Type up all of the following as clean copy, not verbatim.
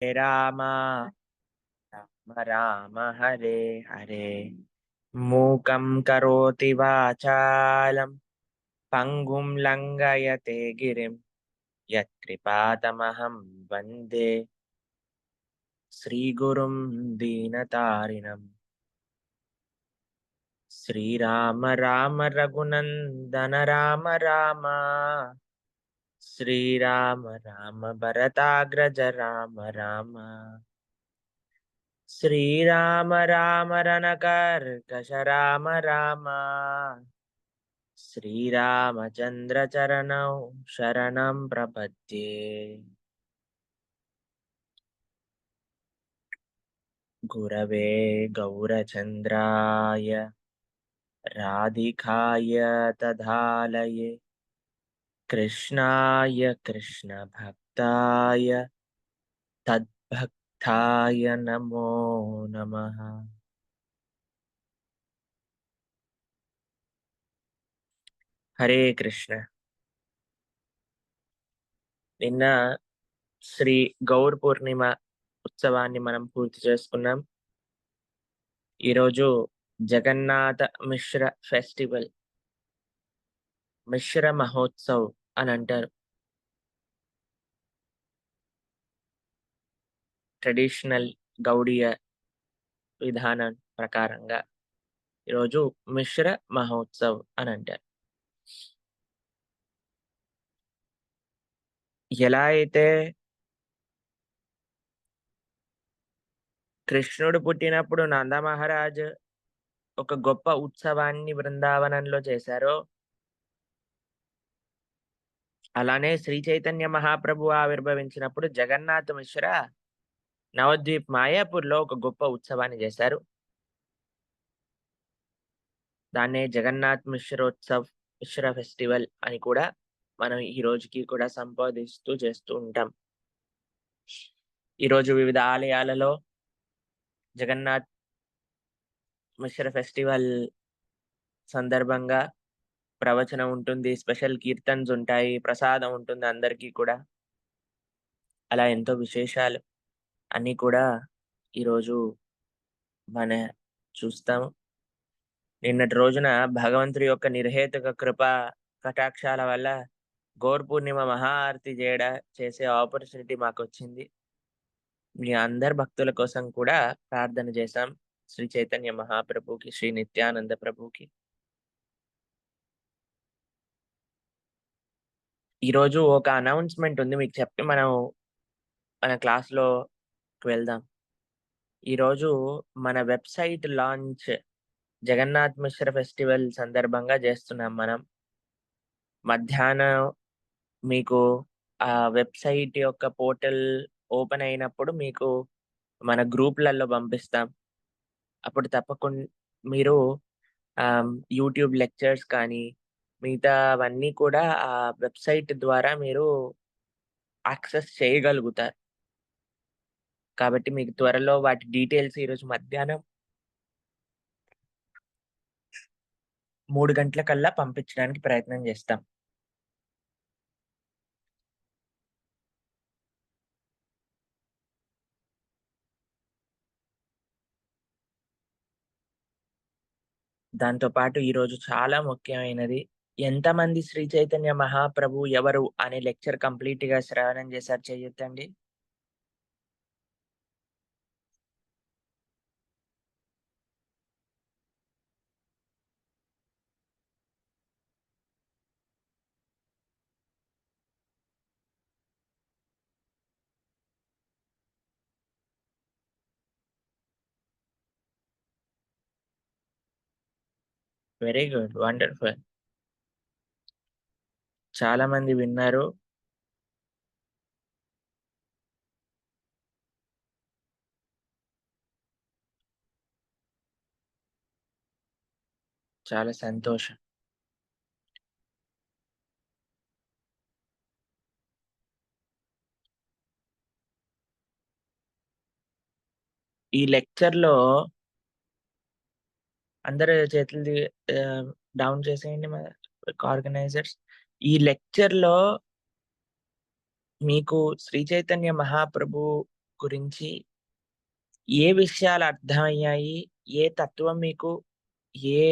రామ రామ రామ హరే హరే మూకం కరోతి వాచాలం పంగుం లంఘయతే గిరిం యత్కృపాతమహం వందే శ్రీగురుం దీనతారిణం శ్రీరామ రామ రఘునందన రామ రామ శ్రీరామ రామ భరతాగ్రజ రామ రామ శ్రీరామ రామ రణకర్కశ రామ రామ శ్రీరామచంద్ర చరణౌ శరణం ప్రపద్యే. గురవే గౌరచంద్రాయ రాధికాయ తదాలయే కృష్ణాయ కృష్ణభక్తాయ తద్భక్తాయ నమో నమః. హరే కృష్ణ. నిన్న శ్రీ గౌర్ పూర్ణిమ ఉత్సవాన్ని మనం పూర్తి చేసుకున్నాం. ఈరోజు జగన్నాథ మిశ్ర ఫెస్టివల్, మిశ్ర మహోత్సవ్ అని అంటారు. ట్రెడిషనల్ గౌడీయ విధానం ప్రకారంగా ఈరోజు మిశ్ర మహోత్సవ్ అని అంటారు. ఎలా అయితే కృష్ణుడు పుట్టినప్పుడు నంద మహారాజ్ ఒక గొప్ప ఉత్సవాన్ని బృందావనంలో చేశారో, అలానే శ్రీ చైతన్య మహాప్రభు ఆవిర్భవించినప్పుడు జగన్నాథ్ మిశ్ర నవద్వీప్ మాయాపూర్లో ఒక గొప్ప ఉత్సవాన్ని చేశారు. దాన్నే జగన్నాథ్ మిశ్రోత్సవ్, మిశ్ర ఫెస్టివల్ అని కూడా మనం ఈ రోజుకి కూడా సంబోధిస్తూ చేస్తూ ఉంటాం. ఈరోజు వివిధ ఆలయాలలో జగన్నాథ్ మిశ్ర ఫెస్టివల్ సందర్భంగా ప్రవచనం ఉంటుంది, స్పెషల్ కీర్తన్స్ ఉంటాయి, ప్రసాదం ఉంటుంది అందరికీ కూడా. అలా ఎంతో విశేషాలు అన్నీ కూడా ఈరోజు మన చూస్తాము. నిన్నటి రోజున భగవంతుడి యొక్క నిర్హేతుక కృప కటాక్షాల వల్ల గౌర్ పూర్ణిమ మహాఆరతి చేసే ఆపర్చునిటీ మాకొచ్చింది. మీ అందరి భక్తుల కోసం కూడా ప్రార్థన చేశాం. శ్రీ చైతన్య మహాప్రభుకి, శ్రీ నిత్యానంద ప్రభుకి. ఈరోజు ఒక అనౌన్స్మెంట్ ఉంది, మీకు చెప్పి మనం మన క్లాస్లోకి వెళ్దాం. ఈరోజు మన వెబ్సైట్ లాంచ్ జగన్నాథ్ మిశ్ర ఫెస్టివల్ సందర్భంగా చేస్తున్నాం మనం. మధ్యాహ్నం మీకు ఆ వెబ్సైట్ యొక్క పోర్టల్ ఓపెన్ అయినప్పుడు మీకు మన గ్రూప్లలో పంపిస్తాం. అప్పుడు తప్పకుండా మీరు యూట్యూబ్ లెక్చర్స్ కానీ మిగతావన్నీ కూడా ఆ వెబ్సైట్ ద్వారా మీరు యాక్సెస్ చేయగలుగుతారు. కాబట్టి మీకు త్వరలో వాటి డీటెయిల్స్ ఈరోజు మధ్యాహ్నం 3 గంటలకల్లా పంపించడానికి ప్రయత్నం చేస్తాం. దాంతో పాటు ఈరోజు చాలా ముఖ్యమైనది. ఎంతమంది శ్రీ చైతన్య మహాప్రభు ఎవరు అనే లెక్చర్ కంప్లీట్‌గా శ్రవణం చేశారు చెయ్యొద్దండి. Very good. వండర్‌ఫుల్. చాలా మంది విన్నారు. చాలా సంతోషం. ఈ లెక్చర్‌లో అందరూ చేతులు డౌన్ చేసేయండి ఆర్గనైజర్స్. ఈ లెక్చర్‌లో మీకు శ్రీ చైతన్య మహాప్రభు గురించి ఏ విషయాలు అర్థమయ్యాయి? ఏ తత్వం మీకు ఏ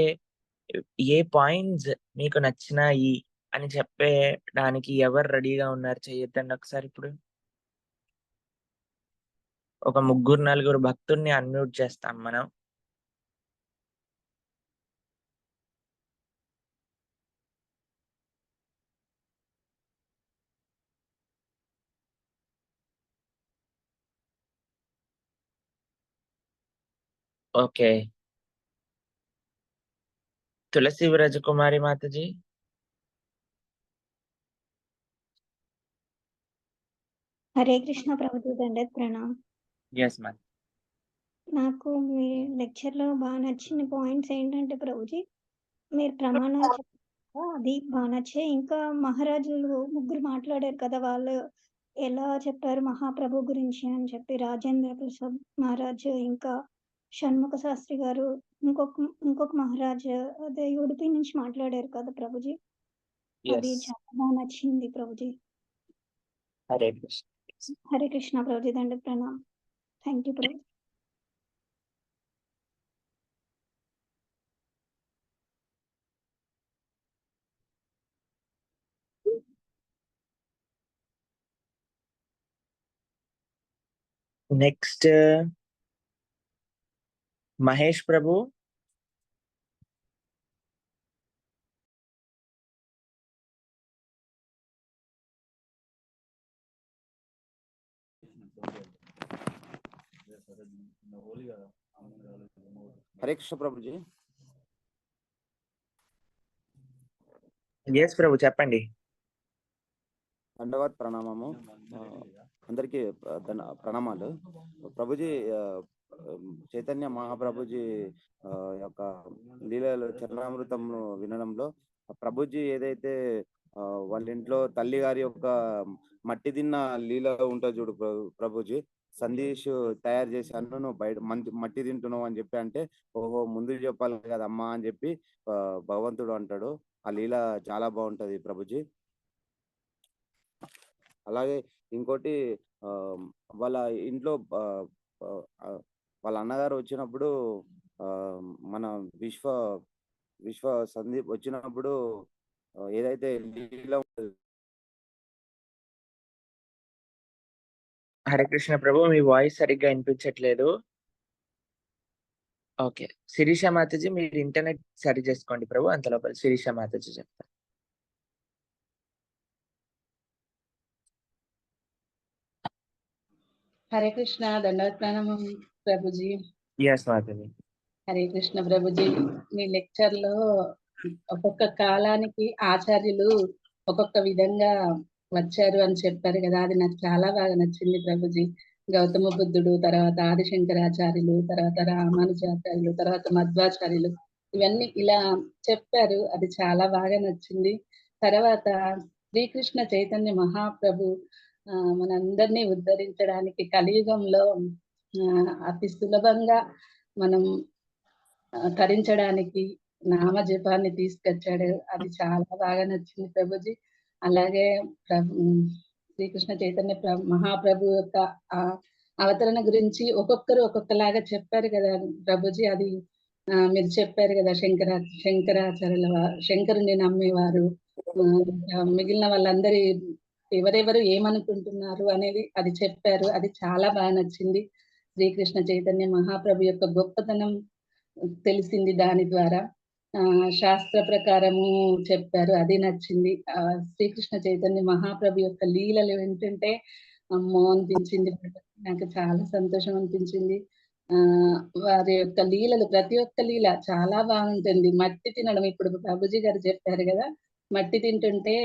ఏ పాయింట్స్ మీకు నచ్చినాయి అని చెప్పడానికి ఎవరు రెడీగా ఉన్నారు? చెయ్యొద్దండి ఒకసారి ఇప్పుడు. ఒక ముగ్గురు, నలుగురు భక్తుల్ని అన్‌మ్యూట్ చేస్తాం మనం. ఓకే. తులసి వ్రజకుమారి మాతాజీ. హరే కృష్ణ ప్రభుజీ, దండోత్ ప్రణామ్. Yes ma'am. నాకు మీ లెక్చర్‌లో నచ్చిన పాయింట్స్ ఏంటంటే ప్రభుజీ, మీరు ప్రమాణాలు చెప్పారు అది నచ్చాయి. ఇంకా మహారాజులు ముగ్గురు మాట్లాడారు కదా! వాళ్ళు ఎలా చెప్పారు మహాప్రభు గురించి అని చెప్పి, రాజేంద్ర ప్రసాద్ మహారాజ్, ఇంకా షణ్ముఖ శాస్త్రి గారు, ఇంకొక మహారాజ్ అదే ఉడిపి నుంచి మాట్లాడారు కదా ప్రభుజీ! అది యెస్. చాలా నచ్చింది Prabhuji. Hare Krishna. Hare Krishna Prabhuji, దండోత్ Pranam. Thank you Prabhuji. Next Mahesh Prabhu. Hare Krishna Prabhuji. Yes ప్రభు, చెప్పండి. దండవత్ ప్రణామము. అందరికీ ప్రణామాలు. ప్రభుజీ, చైతన్య మహాప్రభుజీ యొక్క లీలలు చరణామృతం వినడంలో ప్రభుజీ ఏదైతే వాళ్ళ ఇంట్లో తల్లి గారి యొక్క మట్టి తిన్న లీల ఉంటుంది చూడు ప్రభుజీ, సందేశ్ తయారు చేసి అన్నను బయట మట్టి తింటున్నావు అని చెప్పి అంటే, ఓహో ముందు చెప్పాలి కదమ్మా అని చెప్పి భగవంతుడు అంటాడు. ఆ లీల చాలా బాగుంటది ప్రభుజీ. అలాగే ఇంకోటి, వాళ్ళ ఇంట్లో వాళ్ళ అన్నగారు వచ్చినప్పుడు మన విశ్వ సందీప్ వచ్చినప్పుడు ఏదైతే లీల హరే కృష్ణ ప్రభు, మీ వాయిస్ సరిగ్గా వినిపించట్లేదు. ఓకే. శిరీష మాతాజీ, మీరు ఇంటర్నెట్ సరి చేసుకోండి ప్రభు. అంత లోపల శిరీష మాతాజీ చెప్తారు. హరే కృష్ణ, దండవత్ ప్రణామం ప్రభుజీ. యెస్ మాతాజీ. హరే కృష్ణ ప్రభుజీ, మీ లెక్చర్ లో ఒక్కొక్క కాలానికి ఆచార్యులు ఒక్కొక్క విధంగా వచ్చారు అని చెప్పారు కదా, అది నాకు చాలా బాగా నచ్చింది ప్రభుజీ. గౌతమ బుద్ధుడు, తర్వాత ఆదిశంకరాచార్యులు, తర్వాత రామానుజాచార్యులు, తర్వాత మధ్వాచార్యులు, ఇవన్నీ ఇలా చెప్పారు. అది చాలా బాగా నచ్చింది. తర్వాత శ్రీకృష్ణ చైతన్య మహాప్రభు మనందరినీ ఉద్ధరించడానికి కలియుగంలో అతి సులభంగా మనం తరించడానికి నామ జపాన్ని తీసుకొచ్చాడు. అది చాలా బాగా నచ్చింది ప్రభుజీ. అలాగే శ్రీకృష్ణ చైతన్య మహాప్రభు యొక్క అవతరణ గురించి ఒక్కొక్కరు ఒక్కొక్కలాగా చెప్పారు కదా ప్రభుజీ. అది మీరు చెప్పారు కదా, శంకరాచార్యుల శంకరుని నమ్మేవారు, మిగిలిన వాళ్ళందరి ఎవరెవరు ఏమనుకుంటున్నారు అనేది అది చెప్పారు. అది చాలా బాగా నచ్చింది. శ్రీకృష్ణ చైతన్య మహాప్రభు యొక్క గొప్పతనం తెలిసింది దాని ద్వారా. శాస్త్ర ప్రకారము చెప్పారు, అది నచ్చింది. శ్రీకృష్ణ చైతన్య మహాప్రభు యొక్క లీలలు వింటుంటే అమ్మో అనిపించింది. నాకు చాలా సంతోషం అనిపించింది. వారి యొక్క లీలలు, ప్రతి ఒక్క లీల చాలా బాగుంటుంది. మట్టి తినడం, ఇప్పుడు ప్రభుజీ గారు చెప్పారు కదా, మట్టి తింటుంటే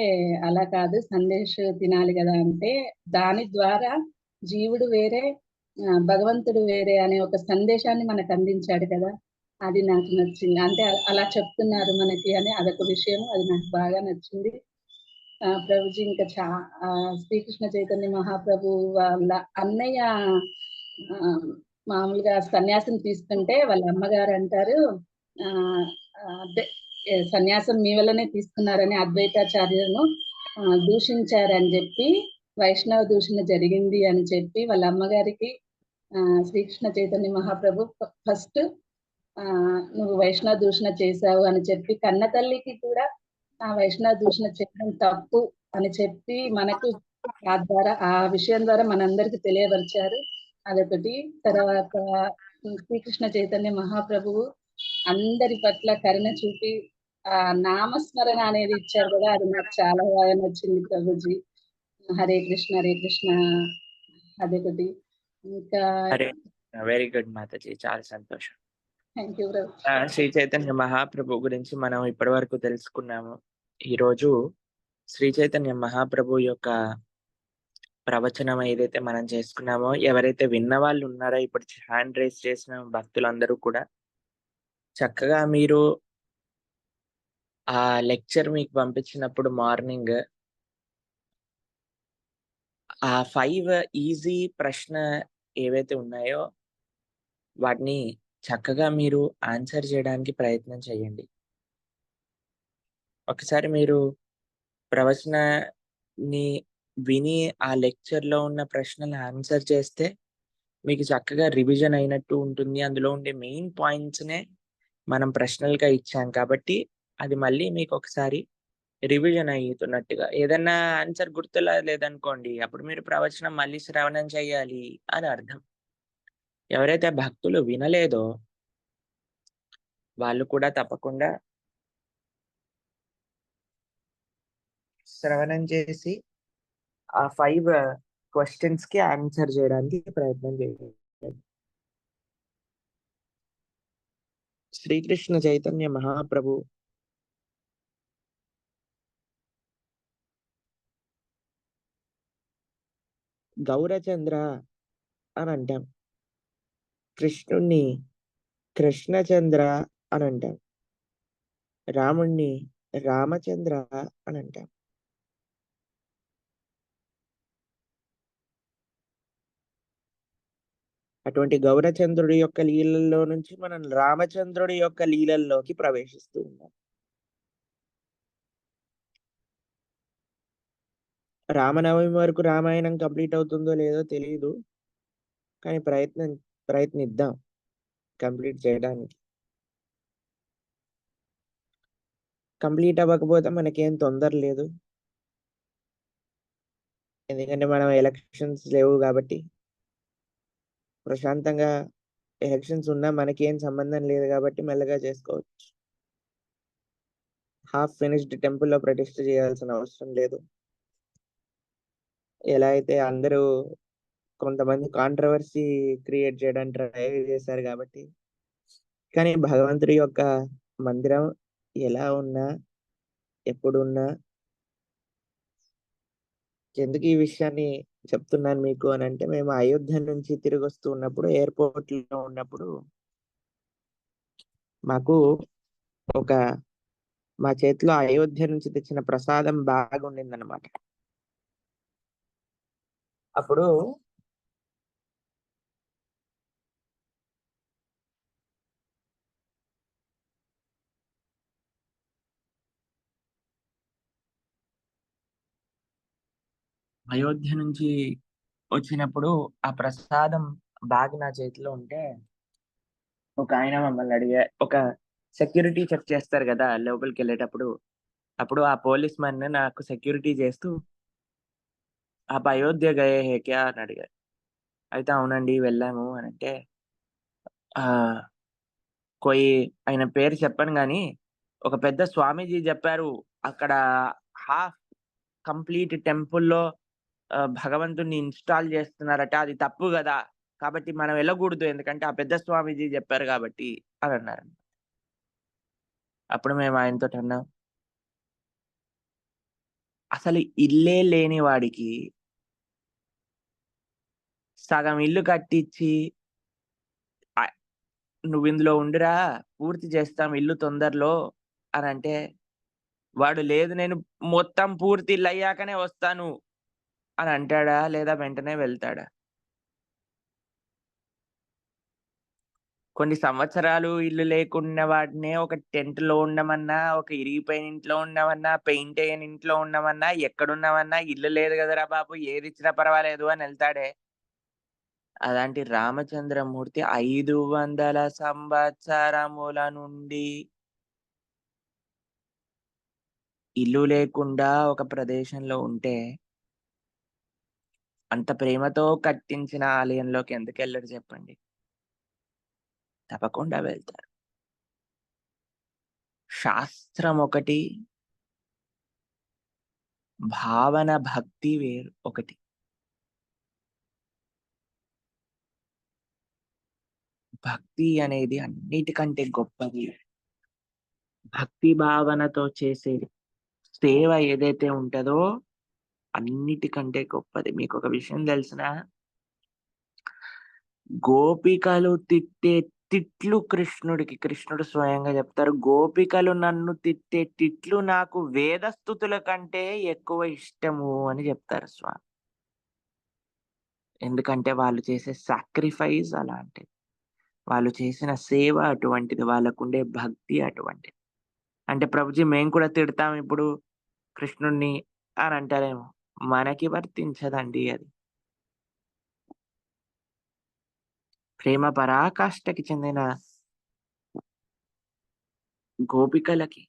అలా కాదు సందేశ్ తినాలి కదా అంటే, దాని ద్వారా జీవుడు వేరే భగవంతుడు వేరే అనే ఒక సందేశాన్ని మనకు అందించాడు కదా, అది నాకు నచ్చింది. అంటే అలా చెప్తున్నారు మనకి అని అదొక విషయం, అది నాకు బాగా నచ్చింది ప్రభుజీ. ఇంకా శ్రీకృష్ణ చైతన్య మహాప్రభు వాళ్ళ అన్నయ్య మామూలుగా సన్యాసం తీసుకుంటే వాళ్ళ అమ్మగారు అంటారు, అదే సన్యాసం మీ వల్లనే తీసుకున్నారని అద్వైతాచార్యులను దూషించారని చెప్పి వైష్ణవ దూషణ జరిగింది అని చెప్పి వాళ్ళ అమ్మగారికి శ్రీకృష్ణ చైతన్య మహాప్రభు ఫస్ట్ నువ్వు వైష్ణవ దూషణ చేశావు అని చెప్పి కన్న తల్లికి కూడా ఆ వైష్ణవ దూషణ చేయడం తప్పు అని చెప్పి మనకు ఆ విషయం ద్వారా మనందరికి తెలియపరిచారు. అదొకటి. తర్వాత శ్రీకృష్ణ చైతన్య మహాప్రభువు అందరి పట్ల కరుణ చూపి ఆ నామస్మరణ అనేది ఇచ్చారు కదా, అది నాకు చాలా బాగా నచ్చింది ప్రభుజీ. హరే కృష్ణ హరే కృష్ణ అదొకటి. ఇంకా వెరీ గుడ్ మాతాజీ, చాలా సంతోషం. థ్యాంక్ యూ ప్రభు. శ్రీ చైతన్య మహాప్రభు గురించి మనం ఇప్పటి వరకు తెలుసుకున్నాము. ఈరోజు శ్రీ చైతన్య మహాప్రభు యొక్క ప్రవచనం ఏదైతే మనం చేసుకున్నామో, ఎవరైతే విన్న వాళ్ళు ఉన్నారో, ఇప్పుడు హ్యాండ్ రైజ్ చేసిన భక్తులందరూ కూడా చక్కగా మీరు ఆ లెక్చర్ మీకు పంపించినప్పుడు మార్నింగ్ ఆ 5 ఈజీ ప్రశ్న ఏవైతే ఉన్నాయో వాటిని చక్కగా మీరు ఆన్సర్ చేయడానికి ప్రయత్నం చేయండి. ఒకసారి మీరు ప్రవచనాన్ని విని ఆ లెక్చర్లో ఉన్న ప్రశ్నలు ఆన్సర్ చేస్తే మీకు చక్కగా రివిజన్ అయినట్టు ఉంటుంది. అందులో ఉండే మెయిన్ పాయింట్స్నే మనం ప్రశ్నలుగా ఇచ్చాం కాబట్టి అది మళ్ళీ మీకు ఒకసారి రివిజన్ అవుతున్నట్టుగా. ఏదన్నా ఆన్సర్ లేదనుకోండి, అప్పుడు మీరు ప్రవచనం మళ్ళీ శ్రవణం చేయాలి అని అర్థం. ఎవరైతే భక్తులు వినలేదో వాళ్ళు కూడా తప్పకుండా శ్రవణం చేసి ఆ 5 క్వశ్చన్స్ కి ఆన్సర్ చేయడానికి ప్రయత్నం చేయండి. శ్రీకృష్ణ చైతన్య మహాప్రభు గౌరచంద్ర అని అంటాం, కృష్ణుణ్ణి కృష్ణచంద్ర అని అంటాం, రాముణ్ణి రామచంద్ర అని అంటాం. అటువంటి గౌరచంద్రుడి యొక్క లీలల్లో నుంచి మనం రామచంద్రుడి యొక్క లీలల్లోకి ప్రవేశిస్తూ ఉన్నాం. రామనవమి వరకు రామాయణం కంప్లీట్ అవుతుందో లేదో తెలియదు, కానీ ప్రయత్నిద్దాం కంప్లీట్ చేయడానికి. కంప్లీట్ అవ్వకపోతే మనకేం తొందర లేదు, ఎందుకంటే మనం ఎలక్షన్స్ లేవు కాబట్టి ప్రశాంతంగా. ఎలక్షన్స్ ఉన్నా మనకేం సంబంధం లేదు కాబట్టి మెల్లగా చేసుకోవచ్చు. హాఫ్ ఫినిష్డ్ టెంపుల్లో ప్రతిష్ఠ చేయాల్సిన అవసరం లేదు. ఎలా అయితే అందరూ కొంతమంది కాంట్రవర్సీ క్రియేట్ చేయడానికి ట్రై చేశారు కాబట్టి. కానీ భగవంతుడి యొక్క మందిరం ఎలా ఉన్నా ఎప్పుడున్నా, ఎందుకు ఈ విషయాన్ని చెప్తున్నాను మీకు అని అంటే, మేము అయోధ్య నుంచి తిరిగి వస్తూ ఉన్నప్పుడు ఎయిర్పోర్ట్ లో ఉన్నప్పుడు మాకు మా చేతిలో అయోధ్య నుంచి తెచ్చిన ప్రసాదం బాగుండింది అనమాట. అప్పుడు అయోధ్య నుంచి వచ్చినప్పుడు ఆ ప్రసాదం బ్యాగ్ నా చేతిలో ఉంటే ఒక ఆయన మమ్మల్ని ఒక సెక్యూరిటీ చెక్ చేస్తారు కదా లోపలికి వెళ్ళేటప్పుడు, అప్పుడు ఆ పోలీస్ మ్యాన్ నాకు సెక్యూరిటీ చేస్తూ आप అయోధ్య గయే హే క్యా అని అడిగారు. అయితే అవునండి వెళ్ళాము అని అంటే, ఆయన పేరు చెప్పను కానీ ఒక పెద్ద స్వామీజీ చెప్పారు, అక్కడ హాఫ్ కంప్లీట్ టెంపుల్లో భగవంతుని ఇన్స్టాల్ చేస్తున్నారట, అది తప్పు కదా, కాబట్టి మనం వెళ్ళకూడదు, ఎందుకంటే ఆ పెద్ద స్వామీజీ చెప్పారు కాబట్టి అని అన్నారు. అప్పుడు మేము ఆయనతో అన్నాం, అసలు ఇల్లే లేని వాడికి సగం ఇల్లు కట్టించి నువ్వు ఇందులో ఉండిరా పూర్తి చేస్తాం ఇల్లు తొందరలో అని అంటే, వాడు లేదు నేను మొత్తం పూర్తి ఇల్లు అయ్యాకనే వస్తాను అని అంటాడా, లేదా వెంటనే వెళ్తాడా? కొన్ని సంవత్సరాలు ఇల్లు లేకున్న వాడినే ఒక టెంట్‌లో ఉండమన్నా, ఒక ఇరిగిపోయిన ఇంట్లో ఉండమన్నా, పెయింట్ ఎయ్యని ఇంట్లో ఉండమన్నా, ఎక్కడున్నామన్నా ఇల్లు లేదు గదరా బాబు! ఏదిచ్చినా పర్వాలేదు అని ఎళ్తాడే. అలాంటి రామచంద్రమూర్తి 500 సంవత్సరముల నుండి ఇల్లు లేకుండా ఒక ప్రదేశంలో ఉంటే, అంత ప్రేమతో కట్టించిన ఆలయంలోకి ఎందుకెళ్ళరు చెప్పండి? తప్పకుండా వెళ్తారు. శాస్త్రం ఒకటి, భావన, భక్తి వేరు ఒకటి. భక్తి అనేది అన్నిటికంటే గొప్పది. భక్తి భావనతో చేసే సేవ ఏదైతే ఉంటదో అన్నిటికంటే గొప్పది. మీకొక విషయం తెలుసునా? గోపికలు తిట్టే తిట్లు కృష్ణుడు స్వయంగా చెప్తారు. గోపికలు నన్ను తిట్టే తిట్లు నాకు వేద స్తుతుల కంటే ఎక్కువ ఇష్టము అని చెప్తారు స్వామి. ఎందుకంటే వాళ్ళు చేసే సాక్రిఫైస్ అలాంటిది. వాళ్ళు చేసిన సేవ అటువంటిది. వాళ్ళకుండే భక్తి అటువంటిది. అంటే ప్రభుజీ మేము కూడా తిడతాం ఇప్పుడు కృష్ణుడిని అని అంటారేమో. మనకి వర్తించదండి అది. ప్రేమ పరాకాష్ఠకి చెందిన గోపికలకి,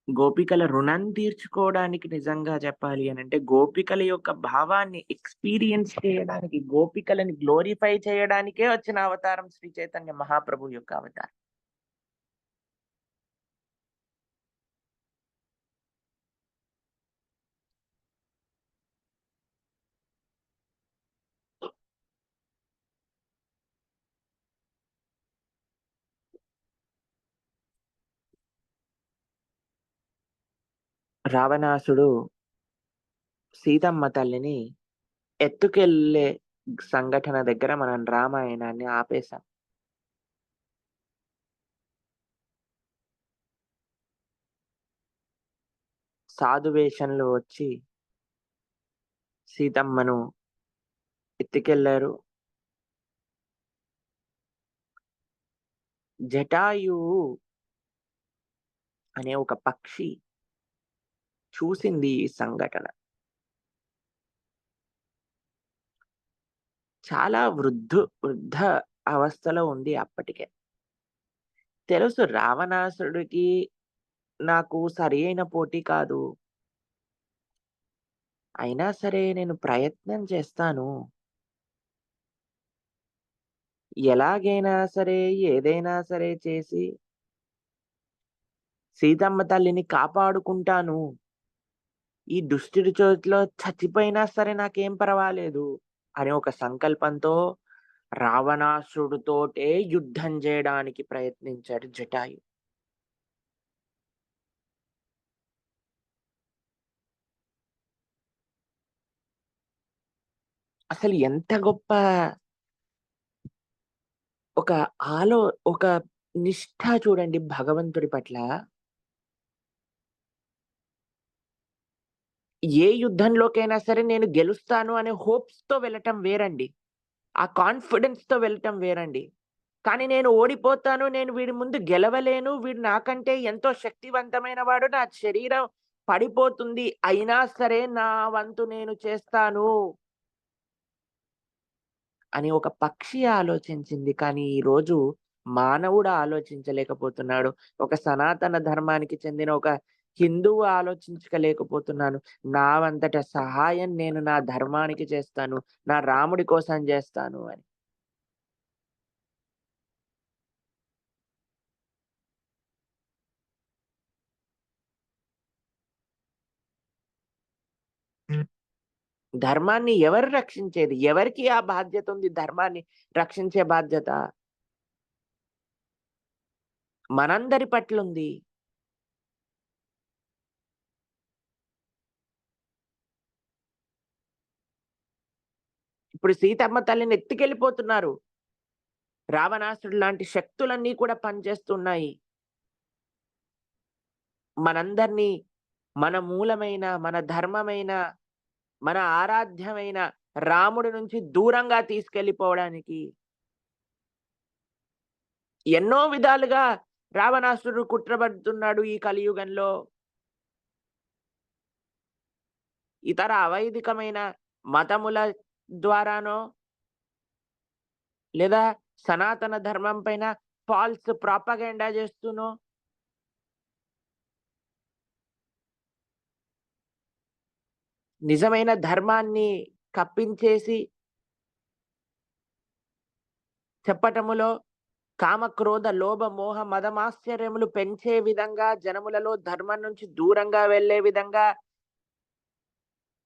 గోపికల రుణం తీర్చుకోవడానికి నిజంగా చెప్పాలి అనంటే, గోపికల యొక్క భావాన్ని ఎక్స్‌పీరియన్స్ చేయడానికి, గోపికలని గ్లోరిఫై చేయడానికే వచ్చిన అవతారం శ్రీ చైతన్య మహాప్రభు యొక్క అవతారం. రావణాసుడు సీతమ్మ తల్లిని ఎత్తుకెళ్ళే సంఘటన దగ్గర మనం రామాయణాన్ని ఆపేసాం. సాధు వేషంలో వచ్చి సీతమ్మను ఎత్తుకెళ్లారు. జటాయువు అనే ఒక పక్షి చూసింది ఈ సంఘటన. చాలా వృద్ధ అవస్థలో ఉంది అప్పటికే. తెలుసు రావణాసురుడికి నాకు సరియైన పోటీ కాదు. అయినా సరే నేను ప్రయత్నం చేస్తాను. ఎలాగైనా సరే, ఏదైనా సరే చేసి సీతమ్మ తల్లిని కాపాడుకుంటాను. ఈ దుష్టుడి చేతిలో చచ్చిపోయినా సరే నాకేం పర్వాలేదు అనే ఒక సంకల్పంతో రావణాసురుడితోటే యుద్ధం చేయడానికి ప్రయత్నించాడు జటాయు. అసలు ఎంత గొప్ప ఒక ఆలో ఒక నిష్ఠ చూడండి భగవంతుడి పట్ల. ఏ యుద్ధంలోకైనా సరే నేను గెలుస్తాను అనే హోప్స్‌తో వెళ్ళటం వేరండి. ఆ కాన్ఫిడెన్స్‌తో వెళ్ళటం వేరండి. కానీ నేను ఓడిపోతాను, నేను వీడి ముందు గెలవలేను, వీడు నాకంటే ఎంతో శక్తివంతమైన వాడు, నా శరీరం పడిపోతుంది, అయినా సరే నా వంతు నేను చేస్తాను అని ఒక పక్షి ఆలోచించింది. కానీ ఈరోజు మానవుడు ఆలోచించలేకపోతున్నాడు. ఒక సనాతన ధర్మానికి చెందిన ఒక హిందువు ఆలోచించలేకపోతున్నాను. నా వంతట సహాయం నేను నా ధర్మానికి చేస్తాను. నా రాముడి కోసం చేస్తాను అని. ధర్మాన్ని ఎవరు రక్షించేది? ఎవరికి ఆ బాధ్యత ఉంది ధర్మాన్ని రక్షించే బాధ్యత? మనందరి పట్లుంది. ఇప్పుడు సీతమ్మ తల్లిని ఎత్తుకెళ్ళిపోతున్నారు. రావణాసురుడు లాంటి శక్తులన్నీ కూడా పనిచేస్తున్నాయి. మనందరినీ మన మూలమైన, మన ధర్మమైన, మన ఆరాధ్యమైన రాముడి నుంచి దూరంగా తీసుకెళ్ళిపోవడానికి ఎన్నో విధాలుగా రావణాసురుడు కుట్రబడుతున్నాడు ఈ కలియుగంలో. ఇతర అవైదికమైన మతముల ద్వారానో లేదా సనాతన ధర్మం పైన ఫాల్స్ ప్రాపగెండా చేస్తూనో నిజమైన ధర్మాన్ని కప్పించేసి చెప్పటములో కామ క్రోధ లోభ మోహ మదమాశ్చర్యములు పెంచే విధంగా, జనములలో ధర్మం నుంచి దూరంగా వెళ్ళే విధంగా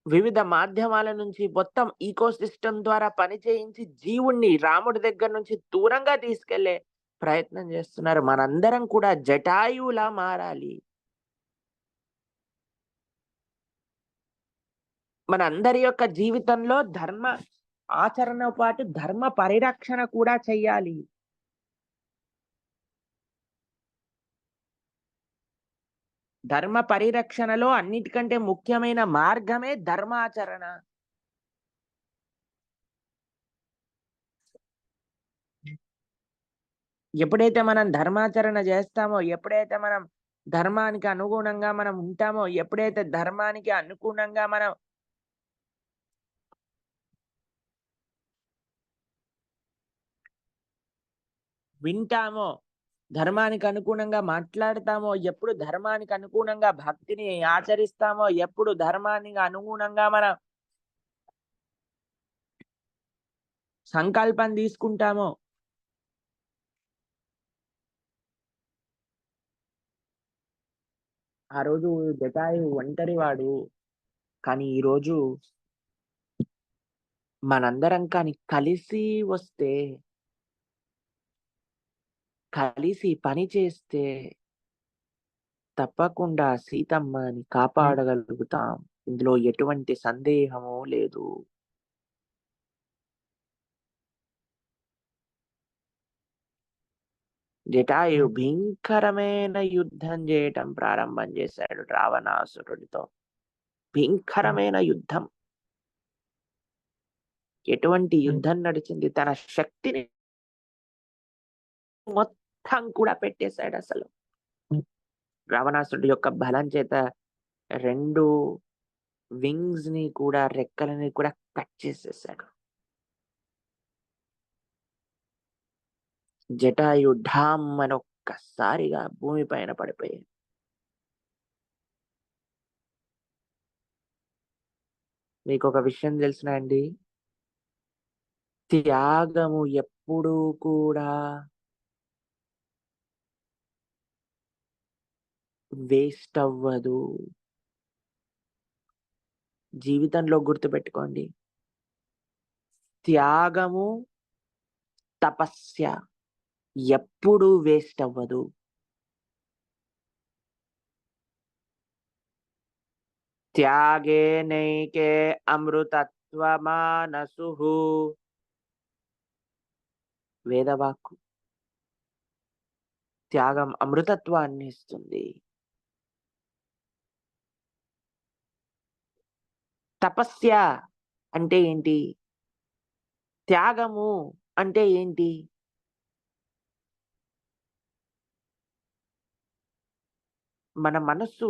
వివిధ మాధ్యమాల నుంచి మొత్తం ఈకో సిస్టమ్ ద్వారా పని చేయించి జీవుణ్ణి రాముడి దగ్గర నుంచి దూరంగా తీసుకెళ్లే ప్రయత్నం చేస్తున్నారు. మనందరం కూడా జటాయువులా మారాలి. మనందరి యొక్క జీవితంలో ధర్మ ఆచరణ పాటు ధర్మ పరిరక్షణ కూడా చెయ్యాలి. ధర్మ పరిరక్షణలో అన్నిటికంటే ముఖ్యమైన మార్గమే ధర్మాచరణ. ఎప్పుడైతే మనం ధర్మాచరణ చేస్తామో, ఎప్పుడైతే మనం ధర్మానికి అనుగుణంగా మనం ఉంటామో, ఎప్పుడైతే ధర్మానికి అనుగుణంగా మనం వింటామో, ధర్మానికి అనుగుణంగా మాట్లాడతామో, ఎప్పుడు ధర్మానికి అనుగుణంగా భక్తిని ఆచరిస్తామో, ఎప్పుడు ధర్మానికి అనుగుణంగా మనం సంకల్పం తీసుకుంటామో, ఆ రోజు జటాయు ఒంటరివాడు. కానీ ఈరోజు మనందరం కానీ కలిసి వస్తే, కలిసి పని చేస్తే తప్పకుండా సీతమ్మని కాపాడగలుగుతాం. ఇందులో ఎటువంటి సందేహము లేదు. జటాయు భీకరమైన యుద్ధం చేయటం ప్రారంభం చేశాడు రావణాసురుడితో. భీకరమైన యుద్ధం. ఎటువంటి యుద్ధం నడిచింది? తన శక్తిని మొత్తం కూడా పెట్టేశాడు. అసలు రావణాసురుడి యొక్క బలం చేత 2 వింగ్స్ ని కూడా, రెక్కలని కూడా కట్ చేసేసాడు. జటాయు ఢామ్ అని ఒక్కసారిగా భూమి పైన పడిపోయాడు. మీకు ఒక విషయం తెలుసునా అండి? త్యాగము ఎప్పుడూ కూడా వేస్ట్ అవ్వదు. జీవితంలో గుర్తుపెట్టుకోండి, త్యాగము తపస్య ఎప్పుడూ వేస్ట్ అవ్వదు. త్యాగే నైకే అమృతత్వమానసు. వేదవాక్కు. త్యాగం అమృతత్వాన్ని ఇస్తుంది. తపస్య అంటే ఏంటి? త్యాగము అంటే ఏంటి? మన మనస్సు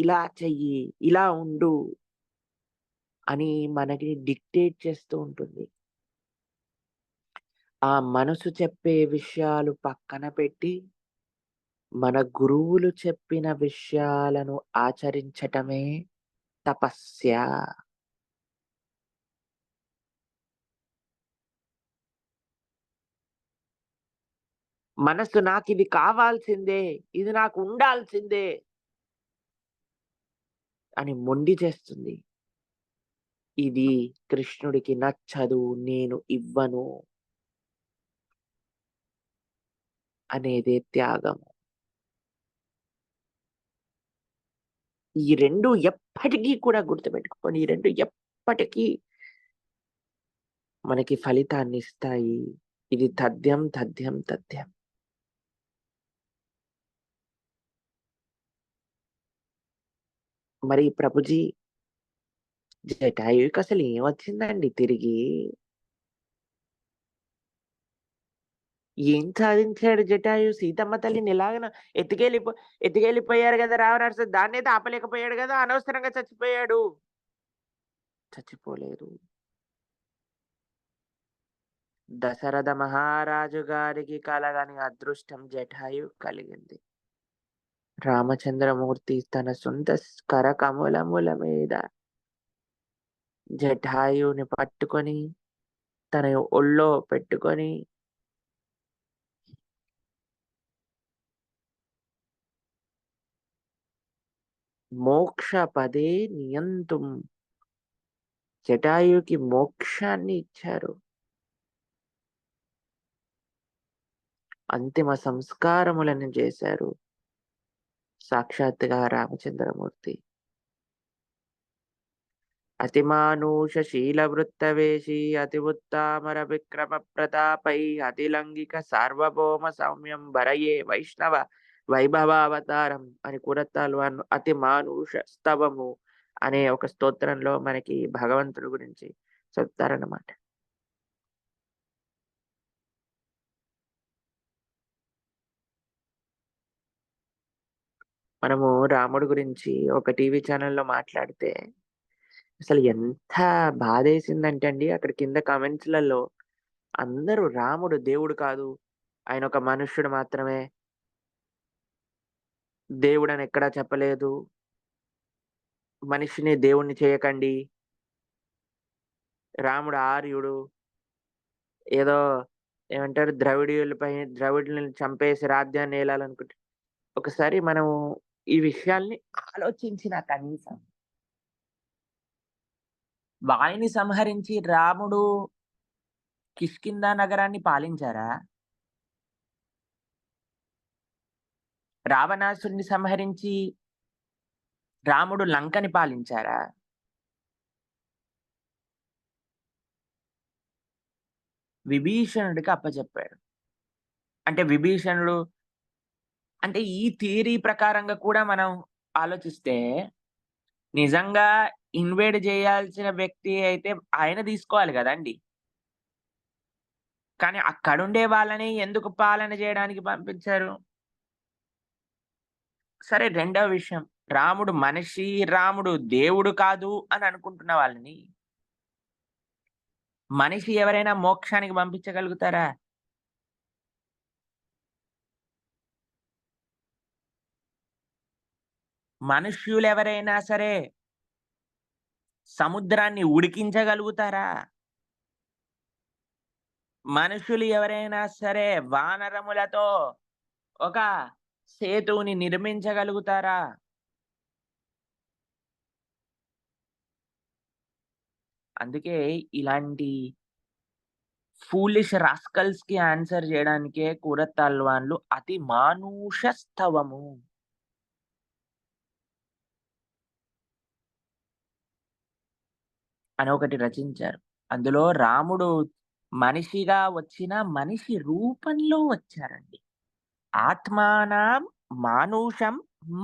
ఇలా చెయ్యి, ఇలా ఉండు అని మనకి డిక్టేట్ చేస్తూ ఉంటుంది. ఆ మనసు చెప్పే విషయాలు పక్కన పెట్టి మన గురువులు చెప్పిన విషయాలను ఆచరించటమే తపస్య. మనసు నాకు ఇది కావాల్సిందే, ఇది నాకు ఉండాల్సిందే అని మొండి చేస్తుంది. ఇది కృష్ణుడికి నచ్చదు, నేను ఇవ్వను అనేదే త్యాగము. ఈ 2 ఎప్పటికీ కూడా గుర్తుపెట్టుకోండి. ఈ 2 ఎప్పటికీ మనకి ఫలితాన్ని ఇస్తాయి. ఇది తథ్యం, తథ్యం, తథ్యం. మరి ప్రభుజీ, జటాయువుకి అసలు ఏమొచ్చిందండి తిరిగి? ఏం సాధించాడు జటాయు? సీతమ్మ తల్లిని ఎలాగనో ఎత్తుకెళ్ళిపోయారు కదా రావణాసురుడు. దాన్నైతే ఆపలేకపోయాడు కదా! అనవసరంగా చచ్చిపోయాడు. చచ్చిపోలేదు. దశరథ మహారాజు గారికి కలగని అదృష్టం జటాయు కలిగింది. రామచంద్రమూర్తి తన సొంత కరకమలముల మీద జటాయుని పట్టుకొని తన ఒళ్ళో పెట్టుకొని మోక్ష పదే నియంతుం, జటాయుకి మోక్షాన్ని ఇచ్చారు. అంతిమ సంస్కారములను చేశారు సాక్షాత్తుగా రామచంద్రమూర్తి. అతిమానుష శీలవృత్తవేషి అతి ఉత్తామర విక్రమ ప్రతాపై అతిలంగిక సార్వభౌమ సౌమ్యం భరయే వైష్ణవ వైభవావతారం అని కూరతాళ్వాన్ అతి మానుష స్తవము అనే ఒక స్తోత్రంలో మనకి భగవంతుడి గురించి చెప్తారన్నమాట. మనము రాముడి గురించి ఒక టీవీ ఛానల్లో మాట్లాడితే అసలు ఎంత బాధేసిందంటే అండి, అక్కడ కింద కామెంట్స్లలో అందరూ రాముడు దేవుడు కాదు, ఆయన ఒక మనుష్యుడు మాత్రమే, దేవుడని ఎక్కడా చెప్పలేదు, మనిషిని దేవుణ్ణి చేయకండి, రాముడు ఆర్యుడు, ఏదో ఏమంటారు ద్రవిడులను చంపేసి రాజ్యాన్ని ఏలాలనుకుంటే. ఒకసారి మనం ఈ విషయాల్ని ఆలోచించిన కనీసం వాలిని సంహరించి రాముడు కిష్కిందా నగరాన్ని పాలించారా? రావణాసురుని సంహరించి రాముడు లంకని పాలించారా? విభీషణుడికి అప్పచెప్పాడు. అంటే విభీషణుడు అంటే ఈ థియరీ ప్రకారంగా కూడా మనం ఆలోచిస్తే నిజంగా ఇన్వేడ్ చేయాల్సిన వ్యక్తి అయితే ఆయన తీసుకోవాలి కదండి. కానీ అక్కడుండే వాళ్ళని ఎందుకు పాలన చేయడానికి పంపించారు? సరే, రెండవ విషయం, రాముడు మనిషి, రాముడు దేవుడు కాదు అని అనుకుంటున్న వాళ్ళని మనిషి ఎవరైనా మోక్షానికి పంపించగలుగుతారా? మనుష్యులు ఎవరైనా సరే సముద్రాన్ని ఉడికించగలుగుతారా? మనుషులు ఎవరైనా సరే వానరములతో ఒక సేతువుని నిర్మించగలుగుతారా? అందుకే ఇలాంటి ఫూలిష్ రాస్కల్స్ కి ఆన్సర్ చేయడానికే కూరతాళ్వాన్లు అతి మానుష స్తవము అని ఒకటి రచించారు. అందులో రాముడు మనిషిగా వచ్చిన మనిషి రూపంలో వచ్చారండి. ఆత్మానం మానుషం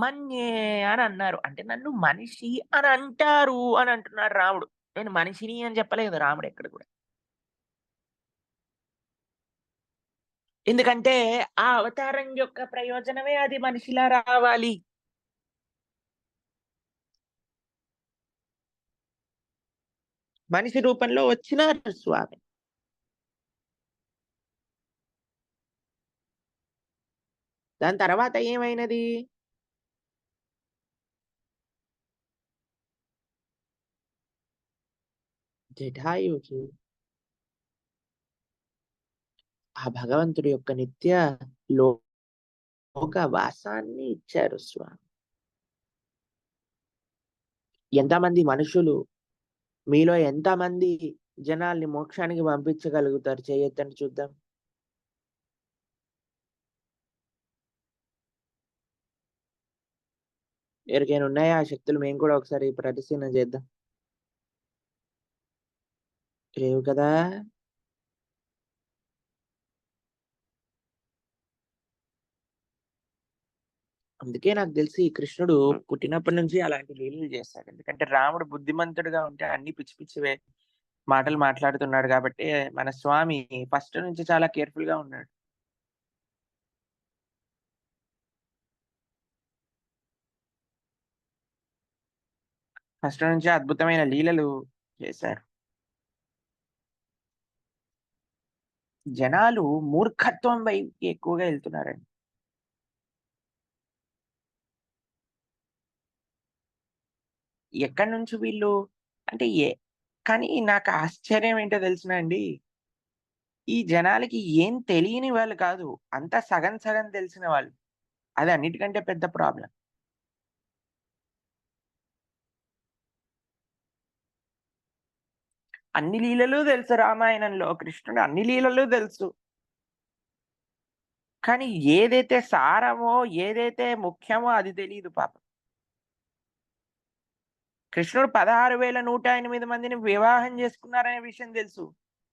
మన్యే అని అన్నారు. అంటే నన్ను మనిషి అని అంటారు అని అంటున్నాడు రాముడు. నేను మనిషిని అని చెప్పలేదు రాముడు ఎక్కడ కూడా. ఎందుకంటే ఆ అవతారం యొక్క ప్రయోజనమే అది మనిషిలా రావాలి. మనిషి రూపంలో వచ్చినారు స్వామి. దాని తర్వాత ఏమైనది? జటాయుకి ఆ భగవంతుడి యొక్క నిత్య లోక వాసాన్ని ఇచ్చారు స్వామి. ఎంతమంది మనుషులు, మీలో ఎంతమంది జనాల్ని మోక్షానికి పంపించగలుగుతారు? చేయొద్దని చూద్దాం. ఎవరికైనా ఉన్నాయా ఆ శక్తులు? మేము కూడా ఒకసారి ప్రదర్శన చేద్దాం. లేవు కదా. అందుకే నాకు తెలిసి కృష్ణుడు పుట్టినప్పటి నుంచి అలాంటి లీలలు చేస్తాడు. ఎందుకంటే రాముడు బుద్ధిమంతుడుగా ఉంటే అన్ని పిచ్చి పిచ్చి మాటలు మాట్లాడుతున్నాడు కాబట్టి మన స్వామి ఫస్ట్ నుంచి చాలా కేర్ఫుల్ గా ఉన్నాడు. ఫస్ట్ నుంచి అద్భుతమైన లీలలు చేశారు. జనాలు మూర్ఖత్వం వైపుకి ఎక్కువగా వెళ్తున్నారండి. ఎక్కడి నుంచి వీళ్ళు అంటే కానీ నాకు ఆశ్చర్యం ఏంటో తెలుసునా అండి, ఈ జనాలకి ఏం తెలియని వాళ్ళు కాదు, అంతా సగం సగం తెలిసిన వాళ్ళు. అది అన్నిటికంటే పెద్ద ప్రాబ్లం. అన్ని లీలలు తెలుసు రామాయణంలో, కృష్ణుడు అన్ని లీలలు తెలుసు. కానీ ఏదైతే సారమో, ఏదైతే ముఖ్యమో అది తెలీదు పాపం. కృష్ణుడు 16,108 మందిని వివాహం చేసుకున్నారనే విషయం తెలుసు.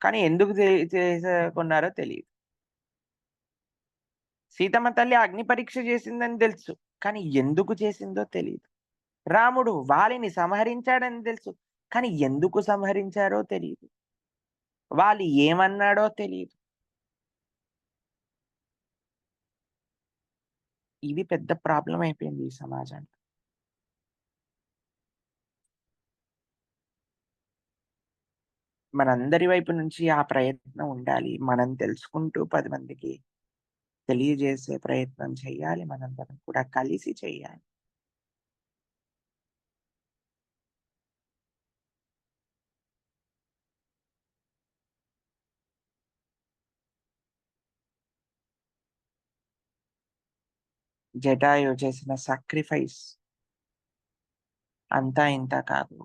కానీ ఎందుకు చేసుకున్నారో తెలియదు. సీతమ్మ తల్లి అగ్ని పరీక్ష చేసిందని తెలుసు. కానీ ఎందుకు చేసిందో తెలియదు. రాముడు వాలిని సంహరించాడని తెలుసు. కానీ ఎందుకు సంహరించారో తెలియదు. వాలి ఏమన్నాడో తెలియదు. ఇది పెద్ద ప్రాబ్లం అయిపోయింది ఈ సమాజంలో. మనందరి వైపు నుంచి ఆ ప్రయత్నం ఉండాలి. మనం తెలుసుకుంటూ 10 మందికి తెలియజేసే ప్రయత్నం చేయాలి. మనందరం కూడా కలిసి చేయాలి. జటాయు చేసిన సాక్రిఫైస్ అంతా ఇంత కాదు.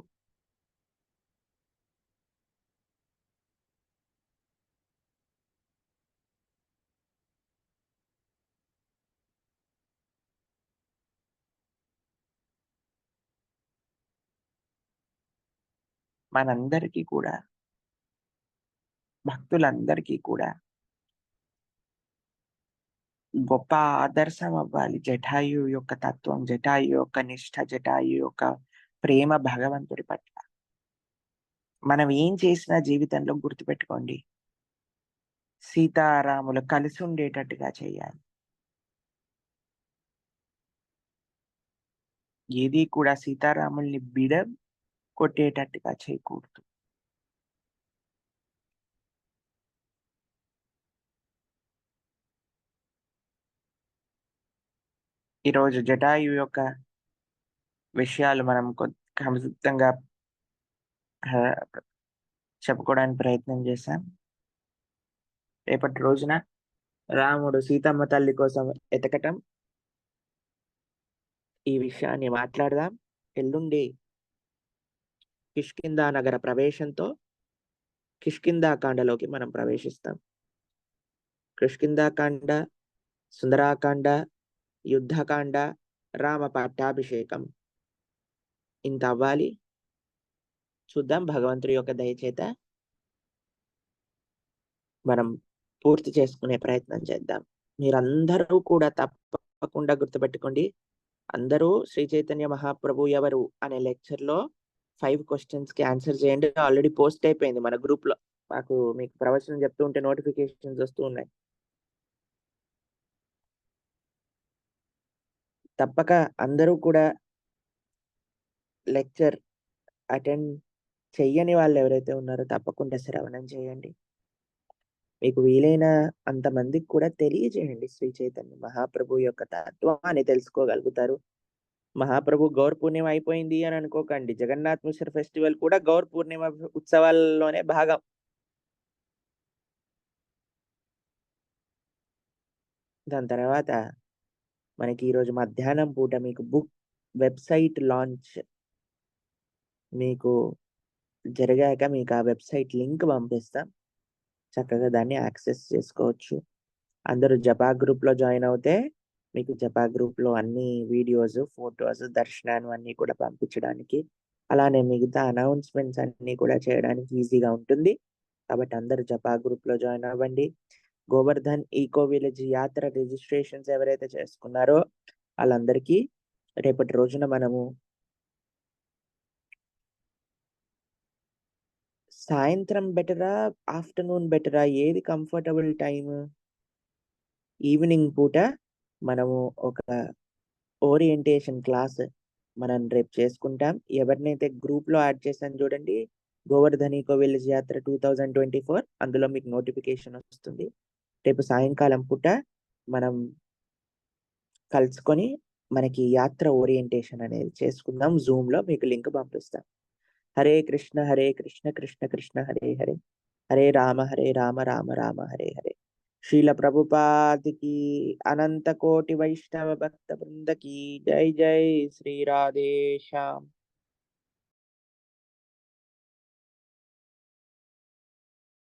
మనందరికీ కూడా, భక్తులందరికీ కూడా గొప్ప ఆదర్శం అవ్వాలి జటాయు యొక్క తత్వం, జటాయు యొక్క నిష్ఠ, జటాయు యొక్క ప్రేమ భగవంతుడి పట్ల. మనం ఏం చేసినా జీవితంలో గుర్తుపెట్టుకోండి, సీతారాములు కలిసి ఉండేటట్టుగా చేయాలి. ఏది కూడా సీతారాముల్ని కొట్టేటట్టుగా చేయకూడదు. ఈరోజు జటాయు యొక్క విషయాలు మనం సంక్షిప్తంగా చెప్పుకోవడానికి ప్రయత్నం చేశాం. రేపటి రోజున రాముడు సీతమ్మ తల్లి కోసం ఎతకటం, ఈ విషయాన్ని మాట్లాడదాం. ఎల్లుండి కిష్కిందా నగర ప్రవేశంతో కిష్కిందాకాండలోకి మనం ప్రవేశిస్తాం. కిష్కిందాకాండ, సుందరాకాండ, యుద్ధకాండ, రామ పట్టాభిషేకం ఇంత అవ్వాలి. చూద్దాం, భగవంతుడి యొక్క దయచేత మనం పూర్తి చేసుకునే ప్రయత్నం చేద్దాం. మీరందరూ కూడా తప్పకుండా గుర్తుపెట్టుకోండి, అందరూ శ్రీ చైతన్య మహాప్రభు ఎవరు అనే లెక్చర్ లో 5 questions కి ఆన్సర్ చేయండి. ఆల్రెడీ పోస్ట్ అయిపోయింది మన గ్రూప్ లో. మీకు ప్రవచనం చెప్తూ ఉంటే నోటిఫికేషన్స్ వస్తూ ఉన్నాయి. తప్పక అందరూ కూడా లెక్చర్ అటెండ్ చెయ్యని వాళ్ళు ఎవరైతే ఉన్నారో తప్పకుండా శ్రవణం చేయండి. మీకు వీలైన అంతమందికి కూడా తెలియజేయండి. శ్రీ చైతన్య మహాప్రభు యొక్క తత్వాన్ని తెలుసుకోగలుగుతారు. మహాప్రభు గౌర పూర్ణిమ అయిపోయింది అని అనుకోకండి. జగన్నాథ్ మిశ్ర ఫెస్టివల్ కూడా గౌర పూర్ణిమ ఉత్సవాల్లోనే భాగం. దాని తర్వాత మనకి ఈరోజు మధ్యాహ్నం పూట మీకు వెబ్సైట్ లాంచ్ మీకు జరిగాక మీకు ఆ వెబ్సైట్ లింక్ పంపిస్తాం. చక్కగా దాన్ని యాక్సెస్ చేసుకోవచ్చు. అందరూ జపా గ్రూప్ లో జాయిన్ అవుతే మీకు జపా గ్రూప్ లో అన్ని వీడియోస్, ఫొటోస్, దర్శనాలు అన్ని కూడా పంపించడానికి, అలానే మిగతా అనౌన్స్మెంట్స్ అన్ని కూడా చేయడానికి ఈజీగా ఉంటుంది. కాబట్టి అందరూ జపా గ్రూప్ లో జాయిన్ అవ్వండి. గోవర్ధన్ ఈకో విలేజ్ యాత్ర రిజిస్ట్రేషన్స్ ఎవరైతే చేసుకున్నారో వాళ్ళందరికీ రేపటి రోజున మనము సాయంత్రం బెటరా, ఆఫ్టర్నూన్ బెటరా, ఏది కంఫర్టబుల్ టైం? ఈవినింగ్ పూట మనము ఒక ఓరియంటేషన్ క్లాస్ మనం రేపు చేసుకుంటాం. ఎవరినైతే గ్రూప్లో యాడ్ చేశాను చూడండి, గోవర్ధని కోవిల్స్ యాత్ర 2024, అందులో మీకు నోటిఫికేషన్ వస్తుంది. రేపు సాయంకాలం పూట మనం కలుసుకొని మనకి యాత్ర ఓరియంటేషన్ అనేది చేసుకుందాం. జూమ్లో మీకు లింక్ పంపిస్తాం. హరే కృష్ణ కృష్ణ కృష్ణ హరే హరే, హరే రామ రామ రామ హరే హరే. శ్రీల ప్రభుపాద్ की अनंत कोटि वैष्णव भक्त वृंद की जय जय श्री राधे श्याम।